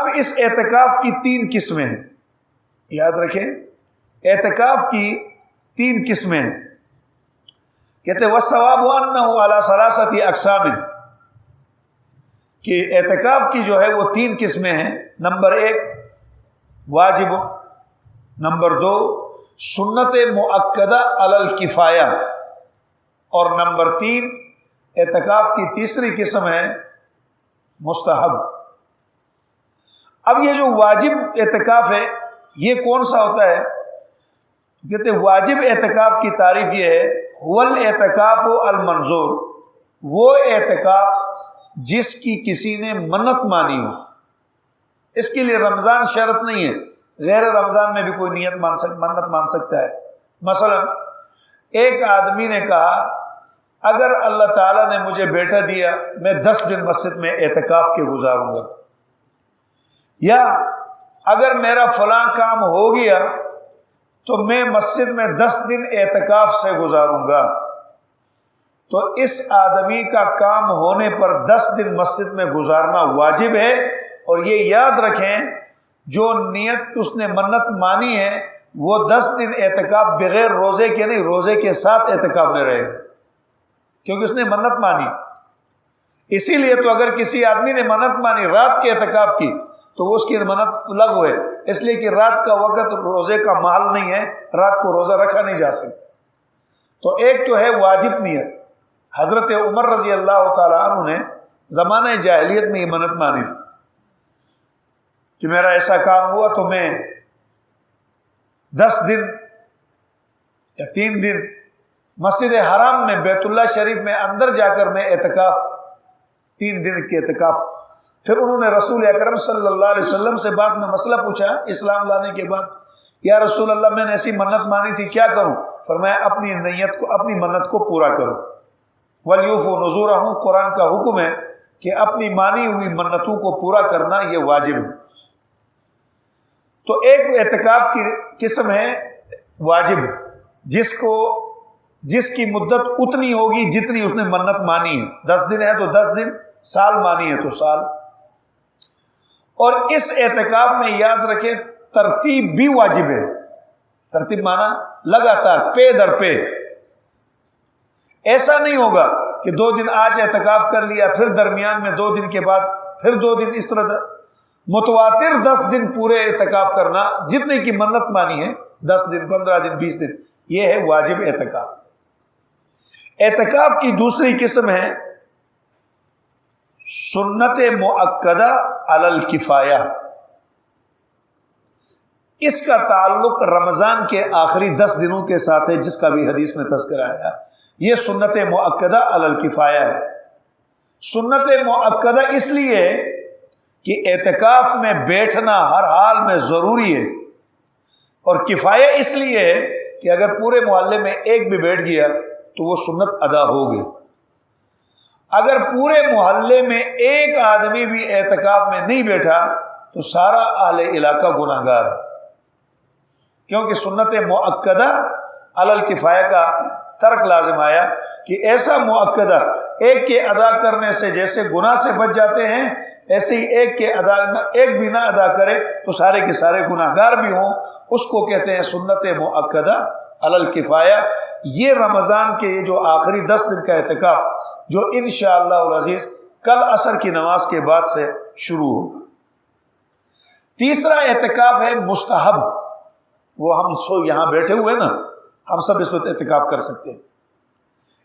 اب اس اعتکاف کی 3 قسمیں ہیں، یاد رکھیں اعتکاف کی 3 قسمیں ہیں۔ کہتے ہیں وَالصَّوَابُ أَنَّهُ عَلَى ثَلَاثَةِ أَقْسَامٍ، کہ اعتکاف کی جو ہے وہ 3 قسمیں ہیں۔ نمبر 1 واجب، نمبر 2 سنت مؤکدہ علی الکفایہ، اور نمبر 3 اعتکاف کی تیسری قسم ہے مستحب۔ اب یہ جو واجب اعتکاف ہے یہ کون سا ہوتا ہے؟ کہتے ہیں واجب اعتکاف کی تعریف یہ ہے هو الاعتکاف المنظور، وہ اعتکاف جس کی کسی نے منت مانی ہو۔ اس کے لیے رمضان شرط نہیں ہے، غیر رمضان میں بھی کوئی منت مان سکتا ہے۔ مثلا ایک آدمی نے کہا اگر اللہ تعالیٰ نے مجھے بیٹا دیا میں 10 دن مسجد میں اعتکاف کے گزاروں گا، یا اگر میرا فلاں کام ہو گیا تو میں مسجد میں 10 دن اعتکاف سے گزاروں گا، تو اس آدمی کا کام ہونے پر 10 دن مسجد میں گزارنا واجب ہے۔ اور یہ یاد رکھیں جو نیت اس نے منت مانی ہے وہ 10 دن اعتکاف بغیر روزے کے نہیں، روزے کے ساتھ اعتکاف میں رہے، کیونکہ اس نے منت مانی۔ اسی لیے تو اگر کسی آدمی نے منت مانی رات کے اعتکاف کی تو وہ اس کی منت لغو ہے، اس لیے کہ رات کا وقت روزے کا محل نہیں ہے، رات کو روزہ رکھا نہیں جا سکتا۔ تو ایک تو ہے واجب نیت۔ حضرت عمر رضی اللہ تعالیٰ عنہ نے زمانہ جاہلیت میں یہ منت مانی تھی کہ میرا ایسا کام ہوا تو میں 10 دن یا 3 دن مسجد حرام میں بیت اللہ شریف میں اندر جا کر میں اعتکاف 3 دن کے اعتکاف۔ پھر انہوں نے رسول اکرم صلی اللہ علیہ وسلم سے بعد میں مسئلہ پوچھا اسلام لانے کے بعد، یا رسول اللہ میں نے ایسی منت مانی تھی کیا کروں؟ فرمایا اپنی نیت کو، اپنی منت کو پورا کرو۔ وَلْيُوفُوا نُذُورَهُمْ، قرآن کا حکم ہے کہ اپنی مانی ہوئی منتوں کو پورا کرنا یہ واجب ہے۔ تو ایک اعتکاف کی قسم ہے واجب، جس کی مدت اتنی ہوگی جتنی اس نے منت مانی ہے۔ 10 دن ہے تو 10 دن، سال مانی ہے تو سال۔ اور اس اعتکاف میں یاد رکھیں ترتیب بھی واجب ہے۔ ترتیب مانا لگاتار پے در پے، ایسا نہیں ہوگا کہ 2 دن آج اعتکاف کر لیا پھر درمیان میں 2 دن کے بعد پھر 2 دن، اس طرح متواتر 10 دن پورے اعتکاف کرنا، جتنے کی منت مانی ہے 10 دن 15 دن 20 دن، یہ ہے واجب اعتکاف۔ اعتکاف کی دوسری قسم ہے سنت مؤکدہ علی الکفایہ۔ اس کا تعلق رمضان کے آخری 10 دنوں کے ساتھ ہے، جس کا بھی حدیث میں تذکرہ آیا۔ یہ سنت مؤکدہ علی الکفایہ ہے۔ سنت مؤکدہ اس لیے کہ اعتکاف میں بیٹھنا ہر حال میں ضروری ہے، اور کفایہ اس لیے ہے کہ اگر پورے محلے میں ایک بھی بیٹھ گیا تو وہ سنت ادا ہوگی۔ اگر پورے محلے میں ایک آدمی بھی اعتکاف میں نہیں بیٹھا تو سارا اہل علاقہ گناہ گار ہے، کیونکہ سنت مؤکدہ علی الکفایہ کا ترک لازم آیا کہ ایسا مؤکدہ ایک کے ادا کرنے سے جیسے گناہ سے بچ جاتے ہیں، ایسے ہی ایک بھی نہ ادا کرے تو سارے کے سارے گناہ گار بھی ہوں، اس کو کہتے ہیں سنت مؤکدہ علی الکفایہ۔ یہ رمضان کے جو آخری 10 دن کا اعتکاف جو انشاءاللہ العزیز کل عصر کی نماز کے بعد سے شروع ہوگا۔ تیسرا اعتکاف ہے مستحب، وہ ہم یہاں بیٹھے ہوئے نا، ہم سب اس وقت اعتکاف کر سکتے ہیں۔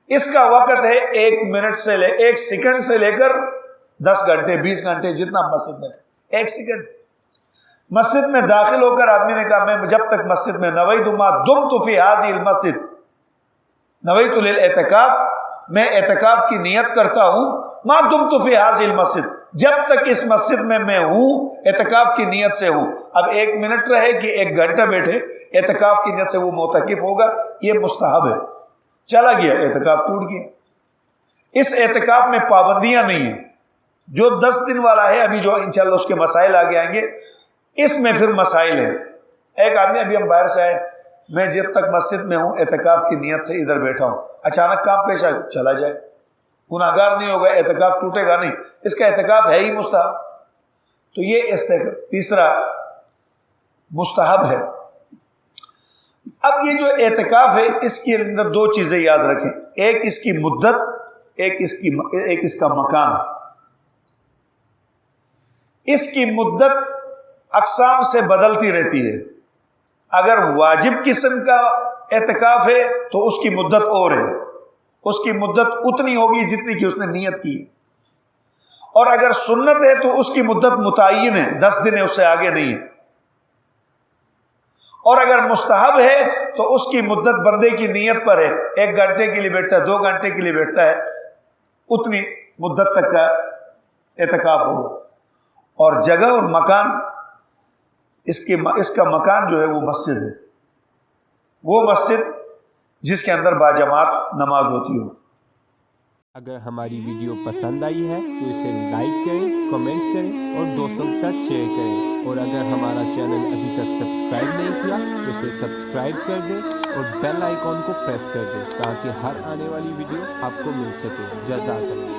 اس کا وقت ہے 1 منٹ سے 1 سیکنڈ سے لے کر 10 گھنٹے 20 گھنٹے، جتنا مسجد میں 1 سیکنڈ۔ مسجد میں داخل ہو کر آدمی نے کہا میں جب تک مسجد میں نویت ما دمت فی هذه المسجد، نویت للاعتکاف، میں اعتکاف کی نیت کرتا ہوں، ما دمت فی هذه المسجد، جب تک اس مسجد میں ہوں اعتکاف کی نیت سے ہوں۔ اب 1 منٹ رہے کہ 1 گھنٹہ بیٹھے اعتکاف کی نیت سے وہ معتکف ہوگا، یہ مستحب ہے۔ چلا گیا اعتکاف ٹوٹ گیا۔ اس اعتکاف میں پابندیاں نہیں ہیں، جو 10 دن والا ہے، ابھی جو انشاءاللہ اس کے مسائل آگے آئیں گے، اس میں پھر مسائل ہیں۔ ایک آدمی، ابھی ہم باہر سے آئے، میں جب تک مسجد میں ہوں اعتکاف کی نیت سے ادھر بیٹھا ہوں، اچانک کام پیش آ چلا جائے، گناہگار نہیں ہوگا، اعتکاف ٹوٹے گا نہیں، اس کا اعتکاف ہے ہی مستحب۔ تو یہ تیسرا مستحب ہے۔ اب یہ جو اعتکاف ہے اس کے اندر دو چیزیں یاد رکھیں، ایک اس کی مدت، ایک اس کا مکان۔ اس کی مدت اقسام سے بدلتی رہتی ہے۔ اگر واجب قسم کا اعتکاف ہے تو اس کی مدت اور ہے، اس کی مدت اتنی ہوگی جتنی کہ اس نے نیت کی، اور اگر سنت ہے تو اس کی مدت متعین ہے، 10 دن ہے، اس سے آگے نہیں ہے، اور اگر مستحب ہے تو اس کی مدت بندے کی نیت پر ہے، 1 گھنٹے کے لیے بیٹھتا ہے، 2 گھنٹے کے لیے بیٹھتا ہے، اتنی مدت تک کا اعتکاف ہوگا۔ اور جگہ اور مکان، اس کا مکان جو ہے وہ مسجد ہے، وہ مسجد جس کے اندر باجماعت نماز ہوتی ہو۔ اگر ہماری ویڈیو پسند آئی ہے تو اسے لائک کریں، کمنٹ کریں اور دوستوں کے ساتھ شیئر کریں، اور اگر ہمارا چینل ابھی تک سبسکرائب نہیں کیا تو اسے سبسکرائب کر دیں اور بیل آئیکن کو پریس کر دیں تاکہ ہر آنے والی ویڈیو آپ کو مل سکے۔ جزاک اللہ۔